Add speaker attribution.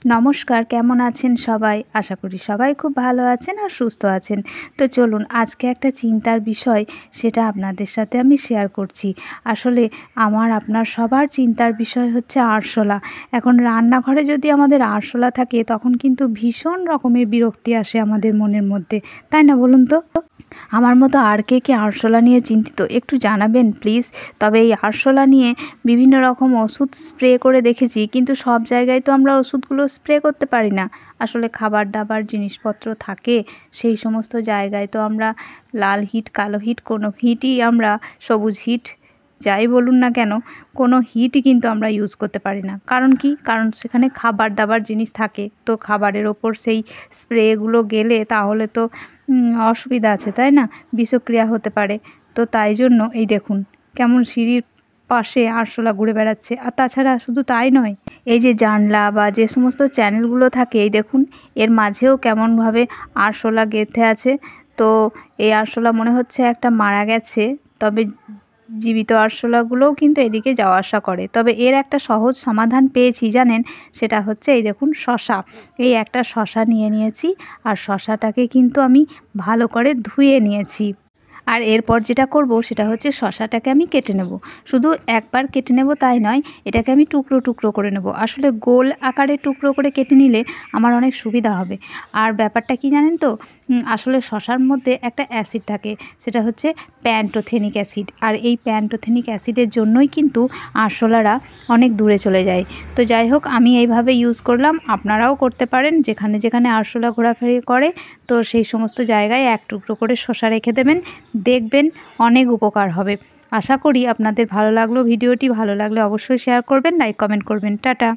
Speaker 1: নমস্কার, কেমন আছেন সবাই? আশা করি সবাই খুব ভালো আছেন আর সুস্থ আছেন। তো চলুন আজকে একটা চিন্তার বিষয়, সেটা আপনাদের সাথে আমি শেয়ার করছি। আসলে আপনার সবার চিন্তার বিষয় হচ্ছে আরশোলা। এখন রান্নাঘরে যদি আমাদের আরশোলা থাকে তখন কিন্তু ভীষণ রকমের বিরক্তি আসে আমাদের মনের মধ্যে। তাই না বলুন তো? আমার মতো আর কে আরশোলা নিয়ে চিন্তিত একটু জানাবেন প্লিজ। তবে এই আরশোলা নিয়ে বিভিন্ন রকম ওষুধ স্প্রে করে দেখেছি, কিন্তু সব জায়গায় তো আমরা ওষুধগুলো স্প্রে করতে পারি না। আসলে খাবার দাবার জিনিসপত্র থাকে, সেই সমস্ত জায়গায় তো আমরা লাল হিট, কালো হিট, কোনো হিটই আমরা, সবুজ হিট যাই বলুন না কেন, কোনো হিটই কিন্তু আমরা ইউজ করতে পারি না। কারণ কি? কারণ সেখানে খাবার দাবার জিনিস থাকে, তো খাবারের ওপর সেই স্প্রেগুলো গেলে তাহলে তো অসুবিধা আছে, তাই না? বিষক্রিয়া হতে পারে। তো তাই জন্য এই দেখুন কেমন সিঁড়ির পাশে আরশোলা ঘুরে বেড়াচ্ছে। আর তাছাড়া শুধু তাই নয়, এই যে জানলা বা যে সমস্ত চ্যানেলগুলো থাকে, এই দেখুন এর মাঝেও কেমনভাবে আরশোলা গেঁথে আছে। তো এই আরশোলা মনে হচ্ছে একটা মারা গেছে, তবে জীবিত আরশোলাগুলোও কিন্তু এদিকে যাওয়া আসা করে। তবে এর একটা সহজ সমাধান পেয়েছি জানেন, সেটা হচ্ছে এই দেখুন শসা। এই একটা শসা নিয়ে নিয়েছি, আর শসাটাকে কিন্তু আমি ভালো করে ধুয়ে নিয়েছি। আর এরপর যেটা করব সেটা হচ্ছে শসাটাকে আমি কেটে নেব। শুধু একবার কেটে নেব তাই নয়, এটাকে আমি টুকরো টুকরো করে নেব। আসলে গোল আকারে টুকরো করে কেটে নিলে আমার অনেক সুবিধা হবে। আর ব্যাপারটা কি জানেন তো? আসলে শসার মধ্যে একটা অ্যাসিড থাকে, সেটা হচ্ছে প্যান্টোথেনিক অ্যাসিড। আর এই প্যান্টোথেনিক অ্যাসিডের জন্যই কিন্তু আরশোলারা অনেক দূরে চলে যায়। তো যাই হোক, আমি এইভাবে ইউজ করলাম, আপনারাও করতে পারেন। যেখানে যেখানে আরশোলা ঘোরাফেরি করে, তো সেই সমস্ত জায়গায় এক টুকরো করে শসা রেখে দেবেন, দেখবেন অনেক উপকার হবে। আশা করি আপনাদের ভালো লাগলো ভিডিওটি। ভালো লাগলে অবশ্যই শেয়ার করবেন, লাইক কমেন্ট করবেন। টাটা।